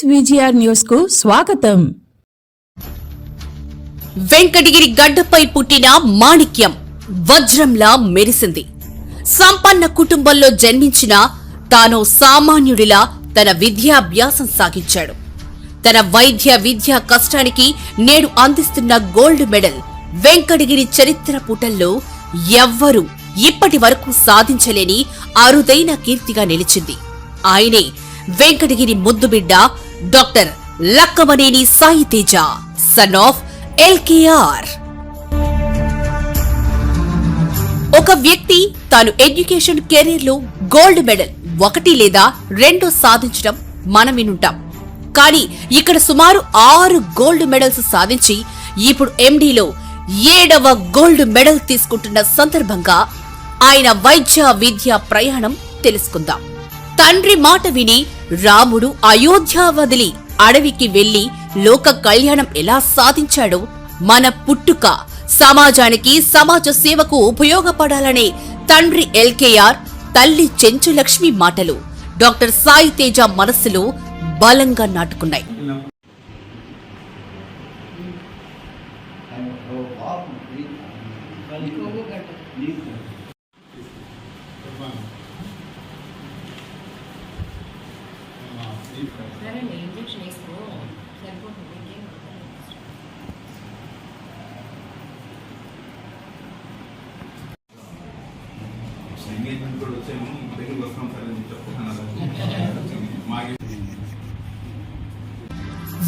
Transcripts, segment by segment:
VGR news కు స్వాగతం. వెంకటగిరి గడ్డపై పుట్టిన మాణిక్యం వజ్రంలా మెరిసింది. సంపన్న కుటుంబంలో జన్మించిన తాను సామాన్యుడిలా తన విద్యాభ్యాసం సాగించాడు. తన వైద్య విద్యా కష్టానికి నేడు అందిస్తున్న గోల్డ్ మెడల్ వెంకటగిరి చరిత్ర పుటల్లో ఎవ్వరూ ఇప్పటి వరకు సాధించలేని అరుదైన కీర్తిగా నిలిచింది. ఆయనే వెంకటగిరి ముద్దుబిడ్డ doctor Lakkamaneni Sai Teja, son of LKR. ఒక వ్యక్తి తాను ఎడ్యుకేషన్ కెరీర్ లో గోల్డ్ మెడల్ 1 లేదా 2 సాధించడం మనం వినుంటాం. కానీ ఇక్కడ సుమారు 6 గోల్డ్ మెడల్స్ సాధించి ఇప్పుడు MDలో 7వ గోల్డ్ మెడల్ తీసుకుంటున్న సందర్భంగా ఆయన వైద్య విద్యా ప్రయాణం తెలుసుకుందాం. తండ్రి మాట విని రాముడు అయోధ్య వదిలి అడవికి వెళ్లి లోక కళ్యాణం ఎలా సాధించాడో, మన పుట్టుక సమాజానికి సమాజ సేవకు ఉపయోగపడాలనే తండ్రి LKR, తల్లి చెంచులక్ష్మి మాటలు డాక్టర్ సాయి తేజ మనస్సులో బలంగా నాటుకున్నాయి.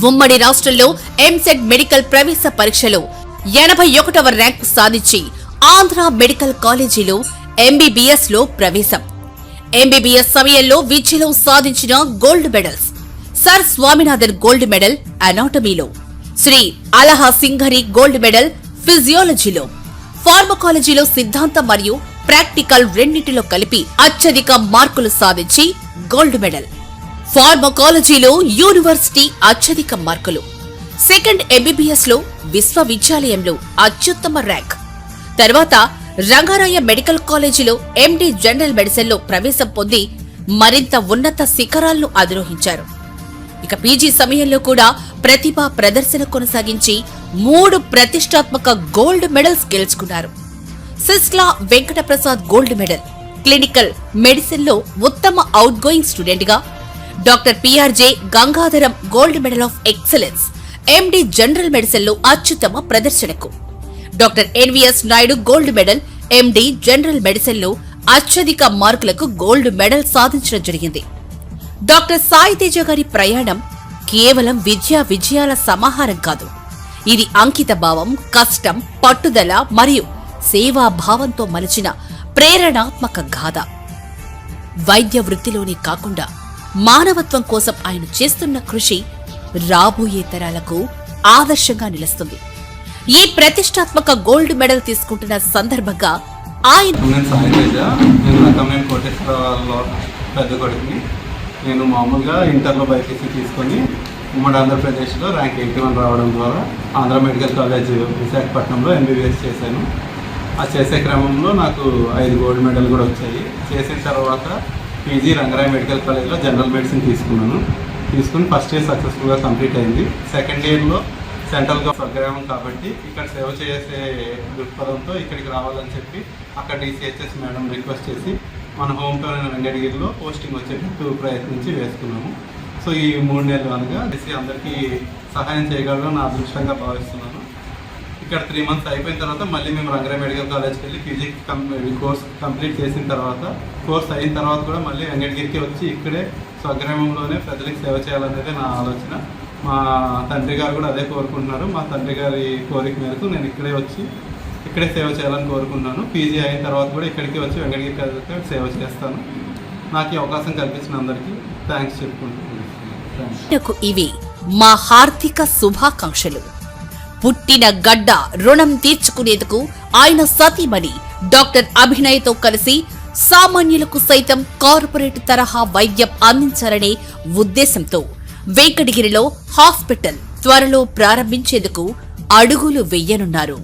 ఉమ్మడి రాష్ట్రంలో ఎంసెట్ మెడికల్ ప్రవేశ పరీక్షలో 81వ ర్యాంకు సాధించి ఆంధ్ర మెడికల్ కాలేజీలో MBBS లో ప్రవేశం. MBBS సమయంలో విద్యలో సాధించిన gold medals: sir Swaminathan gold medal అనాటమీలో, శ్రీ అలహా సింఘరి గోల్డ్ మెడల్ ఫిజియాలజీలో, ఫార్మకాలజీలో సిద్ధాంతం మరియు ప్రాక్టికల్ రెండింటిలో కలిపి అత్యధిక మార్కులు సాధించి గోల్డ్ మెడల్. ఫార్మకాలజీలో యూనివర్సిటీ అత్యధిక మార్కులు. సెకండ్ MBBS లో విశ్వవిద్యాలయంలో అత్యుత్తమ ర్యాంక్. తర్వాత రంగారాయ మెడికల్ కాలేజీలో MD జనరల్ మెడిసిన్ లో ప్రవేశం పొంది మరింత ఉన్నత శిఖరాలను అధిరోహించారు. ఇక PG సమయంలో కూడా ప్రతిభా ప్రదర్శన కొనసాగించి 3 ప్రతిష్టాత్మక గోల్డ్ మెడల్స్ గెలుచుకున్నారు. Sisla Venkataprasad gold medal, clinical medicine లో ఉత్తమ అవుట్ గోయింగ్ స్టూడెంట్ గా, doctor PRJ Gangadharam gold medal of excellence MD general medicine లో అత్యుత్తమ ప్రదర్శనకు, doctor NVS Naidu gold medal MD general medicine లో అత్యధిక మార్కులకు గోల్డ్ మెడల్ సాధించడం జరిగింది. డాక్టర్ సాయి తేజ గారి ప్రయాణం కేవలం విద్యా విజయాల సమాహారం కాదు. ఇది అంకిత భావం, కష్టం, పట్టుదల మరియు సేవాభావంతో మలచిన ప్రేరణాత్మక గాథ. వైద్య వృత్తిలోనే కాకుండా మానవత్వం కోసం ఆయన చేస్తున్న కృషి రాబోయే తరాలకు ఆదర్శంగా నిలుస్తుంది. ఈ ప్రతిష్టాత్మక గోల్డ్ మెడల్ తీసుకుంటున్న సందర్భంగా ఆయన నేను మామూలుగా ఇంటర్లో బైపీసీ తీసుకొని ఉమ్మడి ఆంధ్రప్రదేశ్లో ర్యాంక్ 81 రావడం ద్వారా ఆంధ్ర మెడికల్ కాలేజ్ విశాఖపట్నంలో MBBS చేశాను. ఆ చేసే క్రమంలో నాకు 5 గోల్డ్ మెడల్ కూడా వచ్చాయి. చేసిన తర్వాత PG రంగారాయ మెడికల్ కాలేజ్లో జనరల్ మెడిసిన్ తీసుకుని ఫస్ట్ ఇయర్ సక్సెస్ఫుల్గా కంప్లీట్ అయింది. సెకండ్ ఇయర్లో సెంట్రల్గా స్వగ్రామం కాబట్టి ఇక్కడ సేవ చేసే దృక్పథంతో ఇక్కడికి రావాలని చెప్పి అక్కడ DCHS మేడం రిక్వెస్ట్ చేసి మన హోమ్ టౌన్ వెంకటగిరిలో పోస్టింగ్ వచ్చేటట్టు ప్రయత్నించి వేసుకున్నాము. సో ఈ 3 నెలలు అనగా అందరికీ సహాయం చేయగలడం నా అదృష్టంగా భావిస్తున్నాను. ఇక్కడ 3 మంత్స్ అయిపోయిన తర్వాత మళ్ళీ మేము రంగారాయ మెడికల్ కాలేజ్కి వెళ్ళి PG కోర్స్ కంప్లీట్ చేసిన తర్వాత, కోర్స్ అయిన తర్వాత కూడా మళ్ళీ వెంకటగిరికి వచ్చి ఇక్కడే స్వగ్రామంలోనే ప్రజలకు సేవ చేయాలనేది నా ఆలోచన. మా తండ్రి గారు కూడా అదే కోరుకుంటున్నారు. మా తండ్రి గారి కోరిక మేరకు నేను ఇక్కడే సేవ చేయాలని కోరుకున్నాను. PG అయిన తర్వాత కూడా ఇక్కడికి వచ్చి వెంకటగిరికి సేవ చేస్తాను. నాకు ఈ అవకాశం కల్పించిన అందరికీ థ్యాంక్స్ చెప్పుకుంటున్నాను. ఇవి మా హార్దిక శుభాకాంక్షలు. పుట్టిన గడ్డ రుణం తీర్చుకునేందుకు ఆయన సతీమణి డాక్టర్ అభినయ్తో కలిసి సామాన్యులకు సైతం కార్పొరేట్ తరహా వైద్యం అందించాలనే ఉద్దేశంతో వెంకటగిరిలో హాస్పిటల్ త్వరలో ప్రారంభించేందుకు అడుగులు వెయ్యనున్నారు.